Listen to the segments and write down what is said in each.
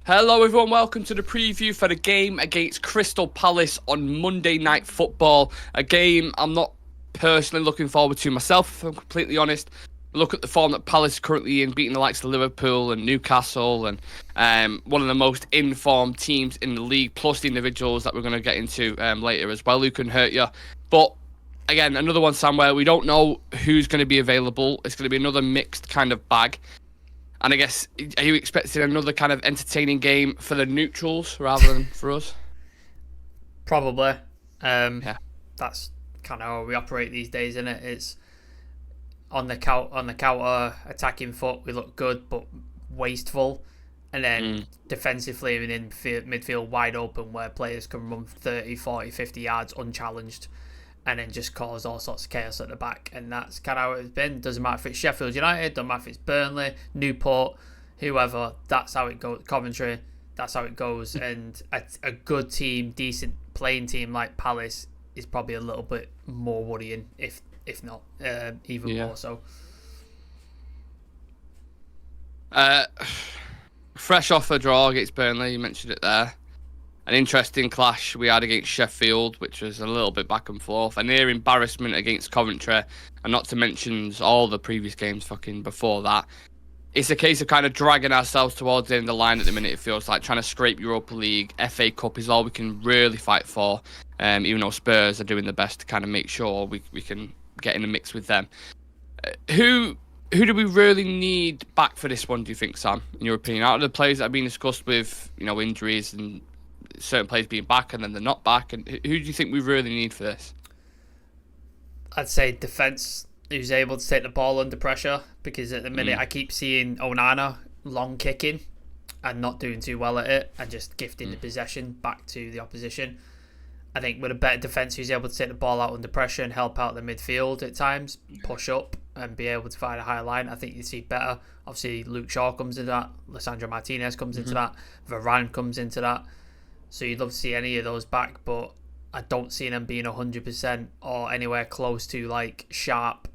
Hello everyone, welcome to the preview for the game against Crystal Palace on Monday Night Football. A game I'm not personally looking forward to myself, if I'm completely honest. Look at the form that Palace is currently in, beating the likes of Liverpool and Newcastle and one of the most informed teams in the league, plus the individuals that we're going to get into later as well who can hurt you. But again, another one, Sam, where we don't know who's going to be available. It's going to be another mixed kind of bag. And I guess, are you expecting another kind of entertaining game for the neutrals rather than for us? Probably. Yeah. That's kind of how we operate these days, isn't it? It's on the counter attacking foot, we look good but wasteful, and then defensively and in midfield wide open where players can run 30, 40, 50 yards unchallenged and then just cause all sorts of chaos at the back. And that's kind of how it's been. Doesn't matter if it's Sheffield United, doesn't matter if it's Burnley, Newport, whoever. That's how it goes. Coventry, that's how it goes. And a good team, decent playing team like Palace is probably a little bit more worrying, if not even more so. Fresh off a draw against Burnley, you mentioned it there. An interesting clash we had against Sheffield, which was a little bit back and forth. A near embarrassment against Coventry, and not to mention all the previous games fucking before that. It's a case of kind of dragging ourselves towards the end of the line at the minute. It feels like trying to scrape Europa League. FA Cup is all we can really fight for, even though Spurs are doing the best to kind of make sure we can get in the mix with them. Who do we really need back for this one, do you think, Sam, in your opinion? Out of the players that have been discussed with, injuries and certain players being back and then they're not back, and who do you think we really need for this? I'd say defence, who's able to take the ball under pressure, because at the minute I keep seeing Onana long kicking and not doing too well at it and just gifting the possession back to the opposition. I think with a better defence who's able to take the ball out under pressure and help out the midfield at times, push up and be able to find a higher line, I think you see better. Obviously Luke Shaw comes into that, Lisandro Martinez comes into that, Varane comes into that. So you'd love to see any of those back, but I don't see them being 100% or anywhere close to like sharp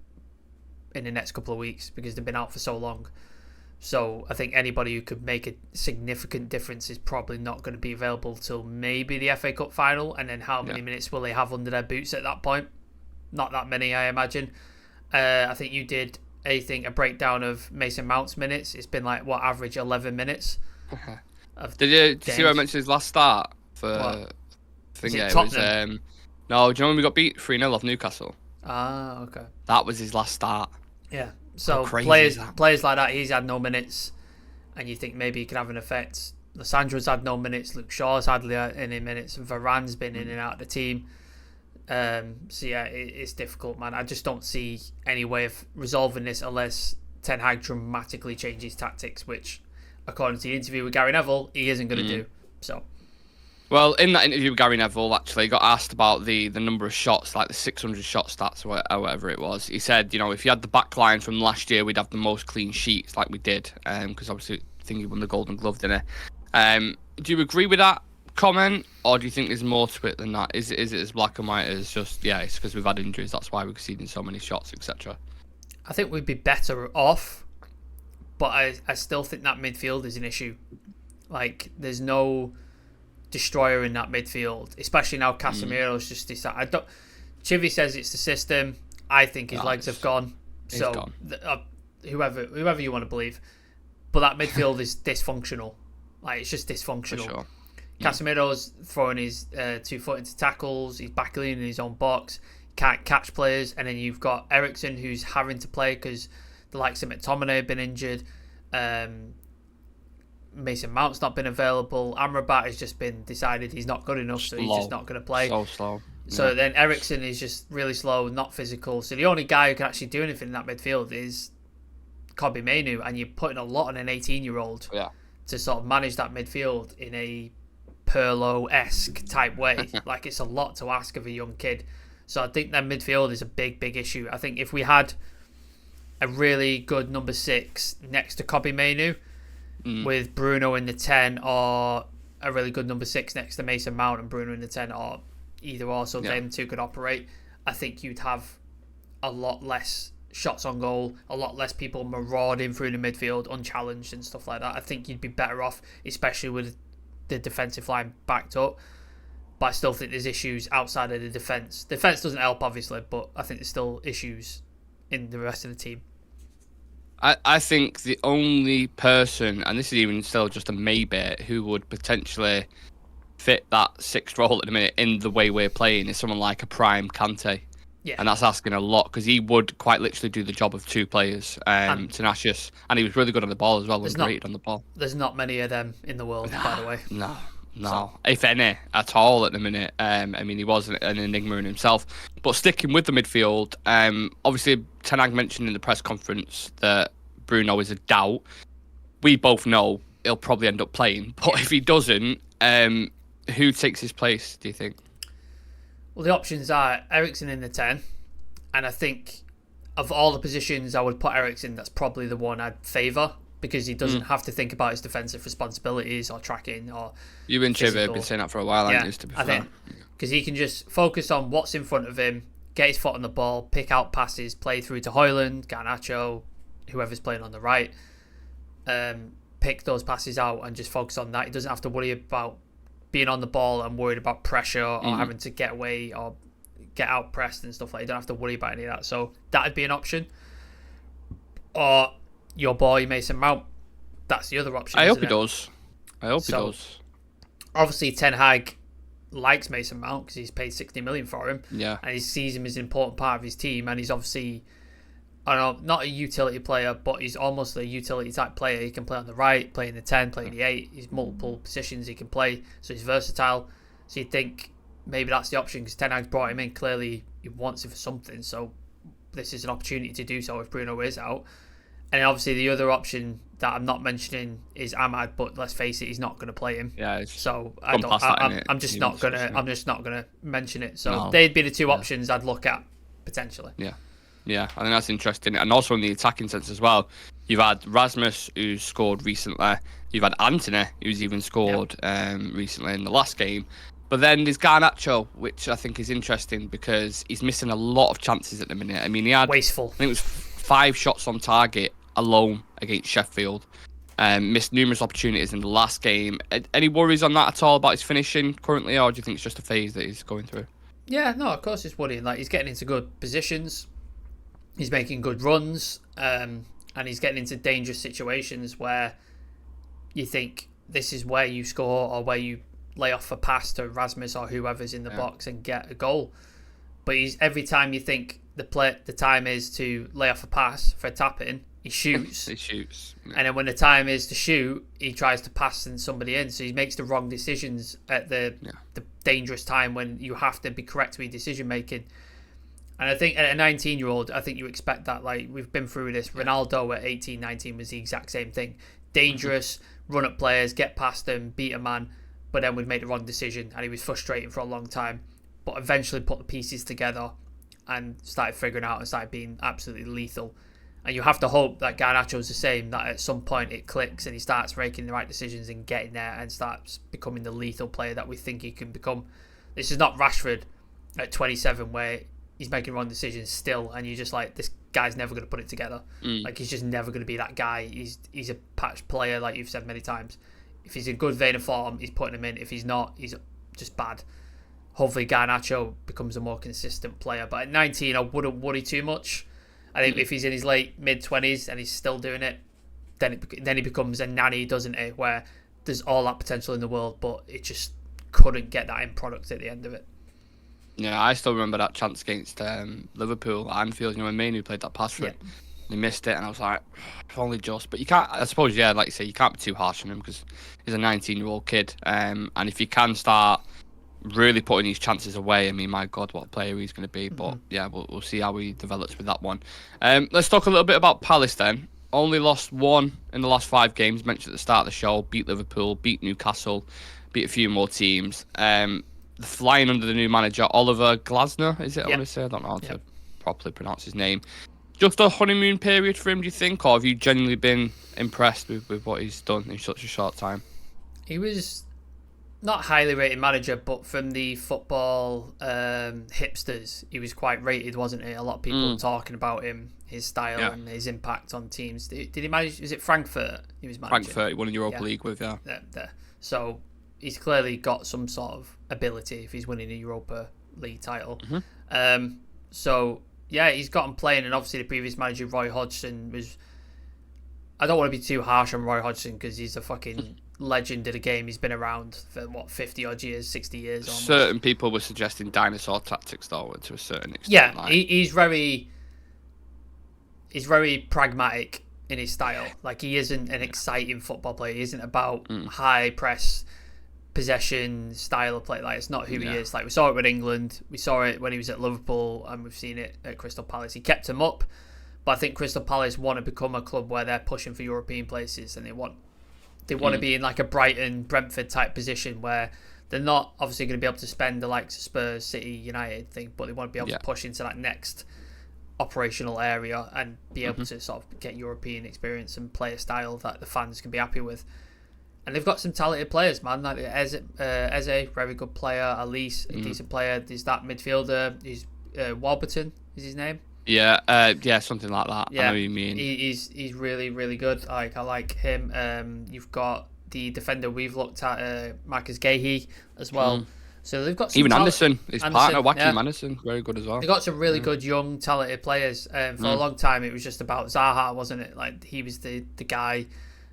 in the next couple of weeks because they've been out for so long. So I think anybody who could make a significant difference is probably not going to be available till maybe the FA Cup final, and then how many minutes will they have under their boots at that point? Not that many, I imagine. I think you did a breakdown of Mason Mount's minutes. It's been like, average 11 minutes. Did you see what I mentioned his last start for? I think it was. No, do you know when we got beat 3-0 off Newcastle? Ah, okay. That was his last start. Yeah. So players like that, he's had no minutes, and you think maybe he could have an effect. Lissandro's had no minutes. Luke Shaw's hardly any minutes. Varane's been in and out of the team. So yeah, it's difficult, man. I just don't see any way of resolving this unless Ten Hag dramatically changes tactics, which, according to the interview with Gary Neville, he isn't going to do. So, well, in that interview with Gary Neville, actually got asked about the number of shots, like the 600 shot stats or whatever it was. He said, if you had the back line from last year, we'd have the most clean sheets like we did, because obviously I think he won the Golden Glove, didn't he? Do you agree with that comment, or do you think there's more to it than that? Is it as black and white as just, it's because we've had injuries, that's why we're conceding so many shots, etc.? I think we'd be better off, but I still think that midfield is an issue. Like, there's no destroyer in that midfield, especially now Casemiro's just decided. Chivy says it's the system. I think his legs have gone. So gone. Whoever you want to believe, but that midfield is dysfunctional. Like, it's just dysfunctional. For sure. Casemiro's throwing his 2 foot into tackles. He's backlining in his own box. Can't catch players, and then you've got Eriksen who's having to play because the likes of McTominay have been injured. Mason Mount's not been available. Amrabat has just been decided he's not good enough, so he's just not going to play. So slow. So then Eriksen is just really slow, not physical. So the only guy who can actually do anything in that midfield is Kobbie Mainoo, and you're putting a lot on an 18-year-old to sort of manage that midfield in a Pirlo-esque type way. Like, it's a lot to ask of a young kid. So I think that midfield is a big, big issue. I think if we had a really good number 6 next to Kobbie Mainoo, with Bruno in the 10, or a really good number 6 next to Mason Mount and Bruno in the 10, or either or, so them two could operate, I think you'd have a lot less shots on goal, a lot less people marauding through the midfield unchallenged and stuff like that. I think you'd be better off, especially with the defensive line backed up. But I still think there's issues outside of the defence. Defence doesn't help, obviously, but I think there's still issues in the rest of the team. I think the only person, and this is even still just a maybe, who would potentially fit that sixth role at the minute in the way we're playing is someone like a prime Kante. Yeah. And that's asking a lot, because he would quite literally do the job of two players, tenacious, and he was really good on the ball as well, and great on the ball. There's not many of them in the world, by the way. No, so, if any, at all at the minute. I mean, he was an enigma in himself. But sticking with the midfield, obviously Ten Hag mentioned in the press conference that Bruno is a doubt. We both know he'll probably end up playing, but if he doesn't, who takes his place, do you think? Well, the options are Eriksen in the 10, and I think of all the positions I would put Eriksen, that's probably the one I'd favour, because he doesn't have to think about his defensive responsibilities or tracking or You and Chiva have been saying that for a while, haven't you, to be fair? I think, because he can just focus on what's in front of him, get his foot on the ball, pick out passes, play through to Højlund, Garnacho, whoever's playing on the right, pick those passes out and just focus on that. He doesn't have to worry about being on the ball and worried about pressure or having to get away or get out pressed and stuff like that. You don't have to worry about any of that. So that'd be an option. Or your boy Mason Mount. That's the other option. I hope he does. He does. Obviously, Ten Hag likes Mason Mount because he's paid 60 million for him. Yeah. And he sees him as an important part of his team. And he's obviously, I don't know, not a utility player, but he's almost a utility type player. He can play on the right, play in the 10, play in the 8. He's multiple positions he can play, so he's versatile. So you'd think maybe that's the option, because Ten Hag's brought him in. Clearly, he wants it for something, so this is an opportunity to do so if Bruno is out. And obviously, the other option that I'm not mentioning is Ahmad, but let's face it, he's not going to play him. Yeah. So I'm just not gonna mention it. So they'd be the two options I'd look at potentially. Yeah. Yeah, I think that's interesting. And also in the attacking sense as well, you've had Rasmus, who's scored recently. You've had Anthony, who's even scored recently in the last game. But then there's Garnacho, which I think is interesting because he's missing a lot of chances at the minute. I mean, he had wasteful. I think it was 5 shots on target alone against Sheffield. Missed numerous opportunities in the last game. Any worries on that at all about his finishing currently, or do you think it's just a phase that he's going through? Yeah, no, of course it's worrying. Like, he's getting into good positions. He's making good runs, and he's getting into dangerous situations where you think this is where you score or where you lay off a pass to Rasmus or whoever's in the box and get a goal. But every time you think the time is to lay off a pass for a tap-in, he shoots. He shoots. Yeah. And then when the time is to shoot, he tries to pass somebody in. So he makes the wrong decisions at the dangerous time when you have to be correct with your decision-making. And I think at a 19-year-old, I think you expect that. Like, we've been through this. Ronaldo at 18, 19 was the exact same thing. Dangerous, run at players, get past them, beat a man, but then would make the wrong decision, and he was frustrating for a long time. But eventually put the pieces together and started figuring out and started being absolutely lethal. And you have to hope that Garnacho's the same, that at some point it clicks and he starts making the right decisions and getting there and starts becoming the lethal player that we think he can become. This is not Rashford at 27 where he's making wrong decisions still, and you're just like, this guy's never going to put it together. Like, he's just never going to be that guy. He's a patch player, like you've said many times. If he's in good vein of form, he's putting him in. If he's not, he's just bad. Hopefully Garnacho becomes a more consistent player. But at 19, I wouldn't worry too much. I think if he's in his late mid-20s and he's still doing it, then he becomes a nanny, doesn't he? Where there's all that potential in the world, but it just couldn't get that end product at the end of it. Yeah, I still remember that chance against Liverpool at Anfield. You know, Manu played that pass for him. He missed it, and I was like, only just. But you can't, I suppose, like you say, you can't be too harsh on him because he's a 19-year-old kid. And if you can start really putting these chances away, I mean, my God, what a player he's going to be. But yeah, we'll see how he develops with that one. Let's talk a little bit about Palace then. Only lost 1 in the last 5 games, mentioned at the start of the show. Beat Liverpool, beat Newcastle, beat a few more teams. Flying under the new manager, Oliver Glasner, is it? I want to say, I don't know how to properly pronounce his name. Just a honeymoon period for him, do you think, or have you genuinely been impressed with what he's done in such a short time? He was not highly rated manager, but from the football hipsters, he was quite rated, wasn't he? A lot of people talking about him, his style and his impact on teams. Did he manage? Is it Frankfurt? He was managing. Frankfurt, he won a Europa League with, There. So he's clearly got some sort of ability if he's winning a Europa League title. So yeah, he's got him playing, and obviously the previous manager Roy Hodgson was. I don't want to be too harsh on Roy Hodgson because he's a fucking legend of the game. He's been around for 50 odd years, 60 years. Almost. Certain people were suggesting dinosaur tactics, though, to a certain extent. Yeah, like. he's very pragmatic in his style. Like, he isn't an exciting football player. He isn't about high press possession style of play. Like, it's not who he is. Like, we saw it with England, we saw it when he was at Liverpool, and we've seen it at Crystal Palace. He kept him up. But I think Crystal Palace want to become a club where they're pushing for European places, and they want to be in like a Brighton, Brentford type position where they're not obviously going to be able to spend the likes of Spurs, City, United thing, but they want to be able to push into that next operational area and be able to sort of get European experience and play a style that the fans can be happy with. And they've got some talented players, man. Like Eze, very good player. Elise, a decent player. There's that midfielder. Who's Warburton is his name. Yeah, something like that. Yeah, I know what you mean. He's really, really good. Like, I like him. You've got the defender we've looked at, Marcus Gahey, as well. So they've got some even Anderson, his partner, Joachim Anderson, very good as well. They've got some really good young, talented players. For a long time, it was just about Zaha, wasn't it? Like, he was the guy,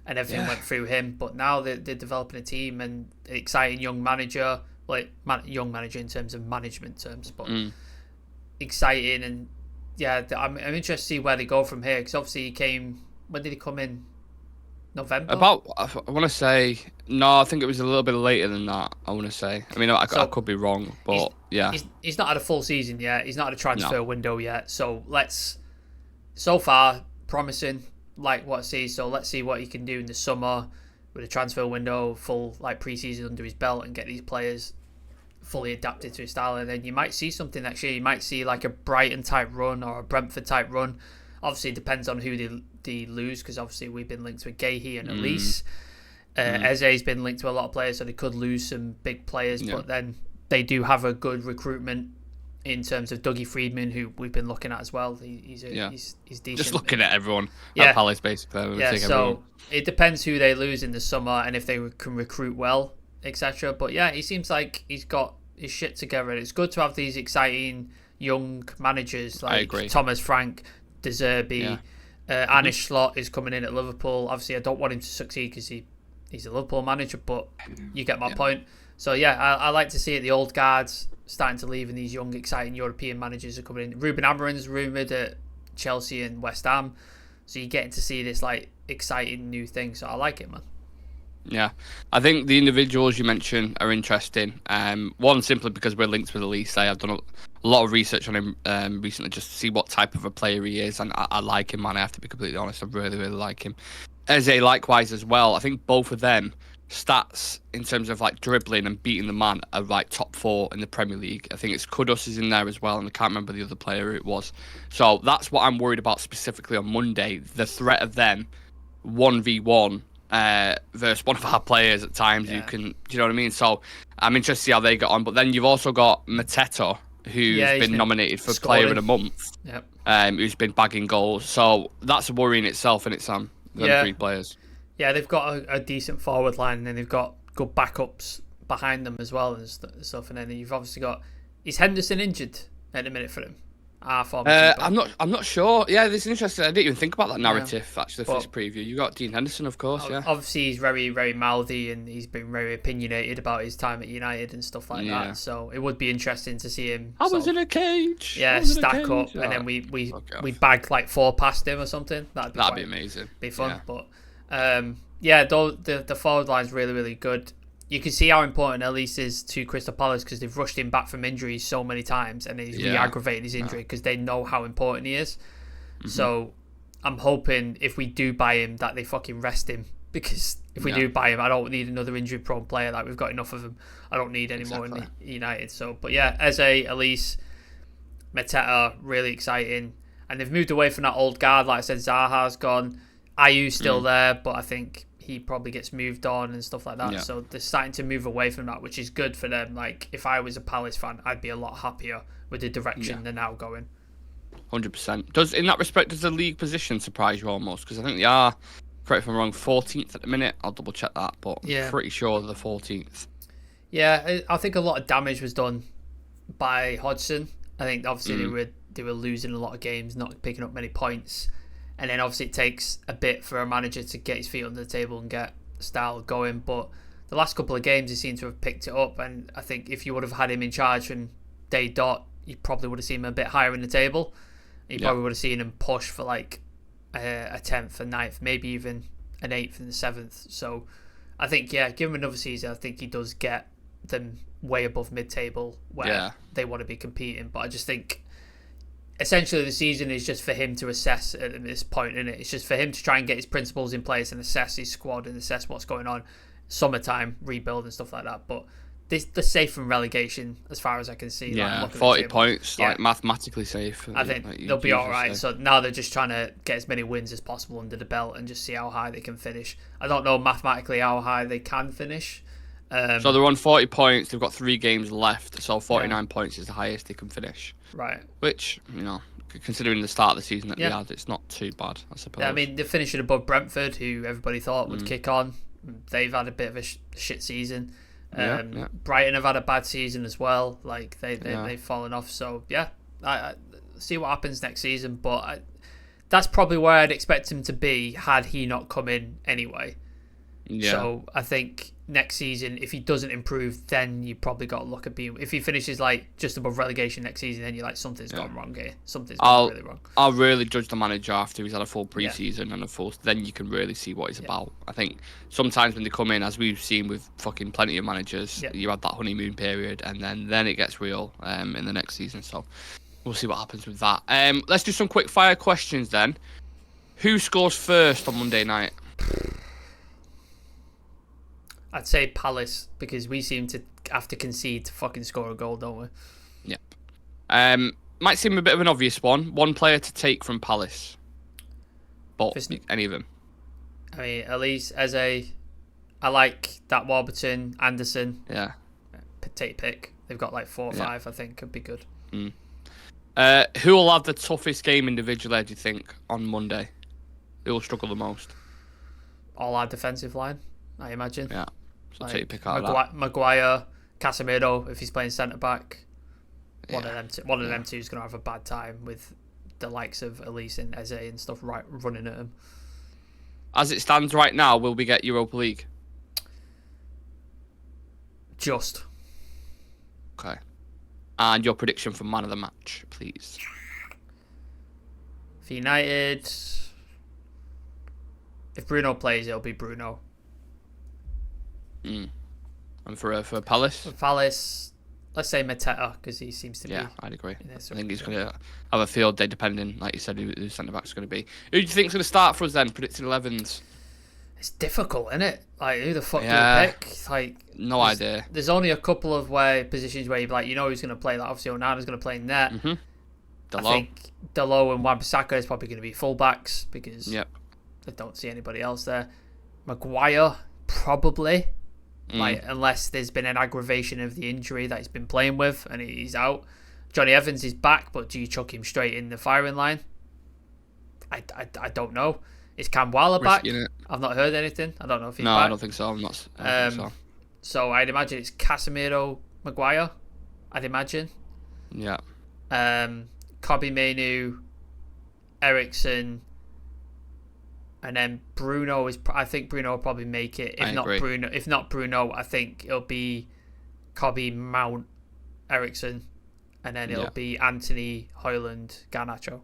and everything went through him. But now they're developing a team and an exciting young manager. Like, young manager in terms of management terms, but exciting. And yeah, I'm interested to see where they go from here, because obviously he came. When did he come in? November? I want to say, no, I think it was a little bit later than that, I want to say. I mean, I could be wrong, but He's not had a full season yet. He's not had a transfer window yet. So so far, promising, like what I see. So let's see what he can do in the summer with a transfer window, full like pre-season under his belt, and get these players fully adapted to his style. And then you might see something next year. You might see like a Brighton type run or a Brentford type run. Obviously, it depends on who they lose, because obviously we've been linked with Gahey and Elise. Eze's been linked to a lot of players, so they could lose some big players. But then they do have a good recruitment in terms of Dougie Freedman, who we've been looking at as well. He's decent. Just looking at everyone at Palace, basically. So it depends who they lose in the summer and if they can recruit well, etc. But yeah, he seems like he's got his shit together, and it's good to have these exciting young managers like Thomas Frank, De Zerbi. Anish Slot is coming in at Liverpool. Obviously, I don't want him to succeed because he's a Liverpool manager, but you get my point. So yeah, I like to see it. The old guards starting to leave, and these young, exciting European managers are coming in. Ruben Amorim's rumoured at Chelsea and West Ham, so you're getting to see this like exciting new thing. So I like it, man. Yeah, I think the individuals you mentioned are interesting. One, simply because we're linked with Elise. I've done a lot of research on him recently just to see what type of a player he is, and I like him, man. I have to be completely honest. I really, really like him. Eze, likewise as well. I think both of them stats in terms of like dribbling and beating the man are like top 4 in the Premier League. I think it's Kudus is in there as well, and I can't remember the other player who it was. So that's what I'm worried about specifically on Monday. The threat of them 1v1 versus one of our players at times. Do you know what I mean? So I'm interested to see how they get on. But then you've also got Mateta, who's been nominated for Player of the Month, who's been bagging goals. So that's a worry in itself, and it's them 3 players. Yeah, they've got a decent forward line, and then they've got good backups behind them as well and stuff. And then you've obviously got, is Henderson injured at the minute for them? I'm not sure. Yeah, this is interesting. I didn't even think about that narrative actually for this preview. You got Dean Henderson, of course. Obviously, he's very, very mouthy, and he's been very opinionated about his time at United and stuff like that. So it would be interesting to see him. I was in a cage. Yeah, stack up, and then we bag like 4 past him or something. That'd be amazing. Be fun, but the forward line's really, really good. You can see how important Elise is to Crystal Palace because they've rushed him back from injuries so many times, and he's re-aggravated his injury because they know how important he is. So I'm hoping if we do buy him that they fucking rest him, because if we do buy him, I don't need another injury-prone player. Like, we've got enough of them. I don't need any more in United. So, but yeah, Eze, Elise, Mateta, really exciting. And they've moved away from that old guard. Like I said, Zaha's gone. Ayu's still there, but I think he probably gets moved on and stuff like that. Yeah. So they're starting to move away from that, which is good for them. Like, if I was a Palace fan, I'd be a lot happier with the direction they're now going. 100%. In that respect, does the league position surprise you almost? Because I think they are, correct if I'm wrong, 14th at the minute. I'll double check that, but I'm pretty sure they're 14th. Yeah, I think a lot of damage was done by Hodgson. I think obviously they were losing a lot of games, not picking up many points. And then obviously it takes a bit for a manager to get his feet under the table and get style going. But the last couple of games, he seemed to have picked it up. And I think if you would have had him in charge from day dot, you probably would have seen him a bit higher in the table. You probably would have seen him push for like a 10th, a 9th, maybe even an 8th and the 7th. So I think, give him another season. I think he does get them way above mid-table where they want to be competing. But I just think essentially the season is just for him to assess at this point, isn't it? It's just for him to try and get his principles in place and assess his squad and assess what's going on. Summertime, rebuild and stuff like that. But they're safe from relegation as far as I can see. Yeah, like 40 points, like mathematically safe. I think they'll be all right. So now they're just trying to get as many wins as possible under the belt and just see how high they can finish. I don't know mathematically how high they can finish. So they're on 40 points. They've got 3 games left. So 49 points is the highest they can finish. Right. Which, considering the start of the season that they had, it's not too bad, I suppose. Yeah, I mean, they're finishing above Brentford, who everybody thought would kick on. They've had a bit of a shit season. Brighton have had a bad season as well. Like they've fallen off. So I see what happens next season. But that's probably where I'd expect him to be had he not come in anyway. Yeah. So I think next season, if he doesn't improve, then you probably got to look at being. If he finishes like just above relegation next season, then you're like something's gone wrong here. Something's gone really wrong. I'll really judge the manager after he's had a full pre-season and a full. Then you can really see what he's about. I think sometimes when they come in, as we've seen with fucking plenty of managers, you had that honeymoon period, and then it gets real in the next season. So we'll see what happens with that. Let's do some quick fire questions then. Who scores first on Monday night? I'd say Palace, because we seem to have to concede to fucking score a goal, don't we? Yep. Might seem a bit of an obvious one. One player to take from Palace. But any of them. I mean, at least I like that Warburton, Anderson. Yeah. Take pick. They've got like 4 or 5, I think, could be good. Who will have the toughest game individually, do you think, on Monday? Who will struggle the most? All our defensive line, I imagine. Yeah. So take your pick out of that. Maguire, Casemiro, if he's playing centre-back. One of them two is going to have a bad time with the likes of Elise and Eze and stuff running at him. As it stands right now, will we get Europa League? Just. Okay. And your prediction for man of the match, please. For United, if Bruno plays, it'll be Bruno. And for Palace? For Palace, let's say Mateta, because he seems to be. Yeah, I'd agree. I think he's going to have a field day depending, like you said, who the centre back's going to be. Who do you think's going to start for us then? Predicted 11s. It's difficult, isn't it? Like, who the fuck do you pick? Like, no idea. There's only a couple of positions where you're like, who's going to play. Like, obviously, Onana's going to play in net. Mm-hmm. I think Dalot and Wan-Bissaka is probably going to be fullbacks because I don't see anybody else there. Maguire, probably. Like, unless there's been an aggravation of the injury that he's been playing with and he's out. Johnny Evans is back, but do you chuck him straight in the firing line? I don't know. Is Cam Waller back? I've not heard anything. I don't know if he's back. No, I don't think so. I don't think so. So I'd imagine it's Casemiro, Maguire. I'd imagine. Yeah. Kobe Mainoo, Ericsson, and then Bruno is. I think Bruno will probably make it. If not Bruno, I think it'll be Kobe, Mount, Ericsson, and then it'll be Anthony, Højlund, Garnacho.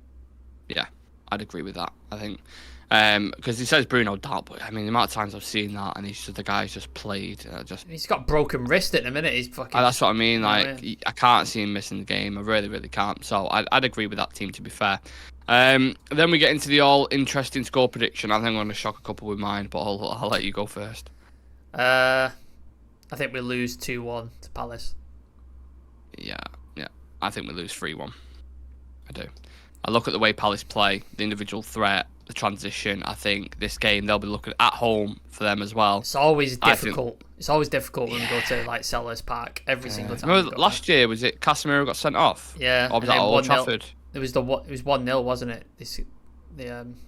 Yeah, I'd agree with that. I think because he says Bruno down, but I mean the amount of times I've seen that, and the guy's just played. He's got broken wrist at the minute. He's fucking. That's what I mean. Like I can't see him missing the game. I really, really can't. So I'd agree with that team. To be fair. Then we get into the all interesting score prediction. I think I'm going to shock a couple with mine, but I'll let you go first. I think we lose 2-1 to Palace. Yeah. I think we lose 3-1. I do. I look at the way Palace play, the individual threat, the transition. I think this game they'll be looking at home for them as well. It's always difficult. It's always difficult when we go to like Selhurst Park every single time. Remember last year, was it Casemiro got sent off? Yeah, or was that Old Trafford? It was 1-0, wasn't it?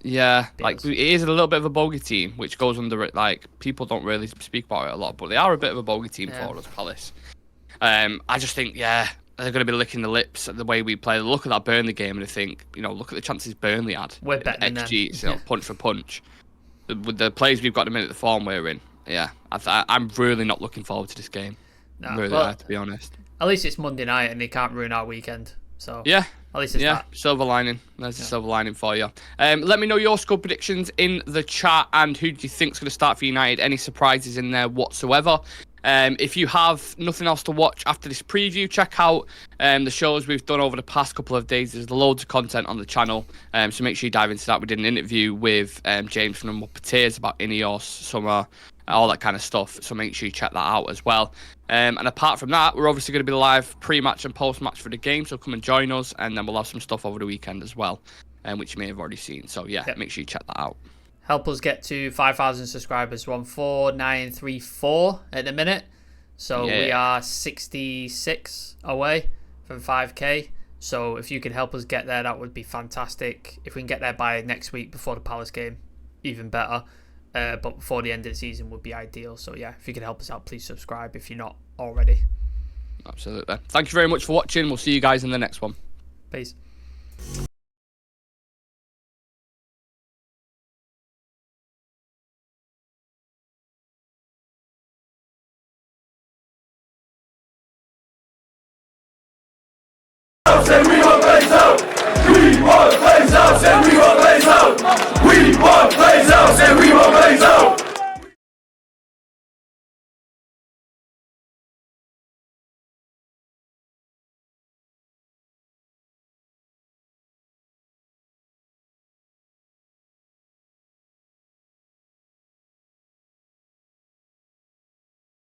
Yeah, like it is a little bit of a bogey team, which goes under it. Like people don't really speak about it a lot, but they are a bit of a bogey team for us, Palace. I just think, they're going to be licking the lips at the way we play. Look at that Burnley game, and I think, look at the chances Burnley had. We're better than them. Punch for punch. With the players we've got in a minute, the form we're in. Yeah, I'm really not looking forward to this game. No, really, to be honest. At least it's Monday night, and they can't ruin our weekend. So yeah. At least it's that. Silver lining. There's a silver lining for you. Let me know your score predictions in the chat, and who do you think's going to start for United? Any surprises in there whatsoever? If you have nothing else to watch after this preview, check out the shows we've done over the past couple of days. There's loads of content on the channel, so make sure you dive into that. We did an interview with James from the Muppeteers about Ineos, Summer, all that kind of stuff, so make sure you check that out as well. And apart from that, we're obviously going to be live pre-match and post-match for the game, so come and join us, and then we'll have some stuff over the weekend as well, which you may have already seen. So make sure you check that out. Help us get to 5,000 subscribers. We're on 4,934 at the minute, so we are 66 away from 5k. So if you can help us get there, that would be fantastic. If we can get there by next week before the Palace game, even better. But before the end of the season would be ideal. So if you can help us out, please subscribe if you're not already. Absolutely. Thank you very much for watching. We'll see you guys in the next one. Peace. MUFC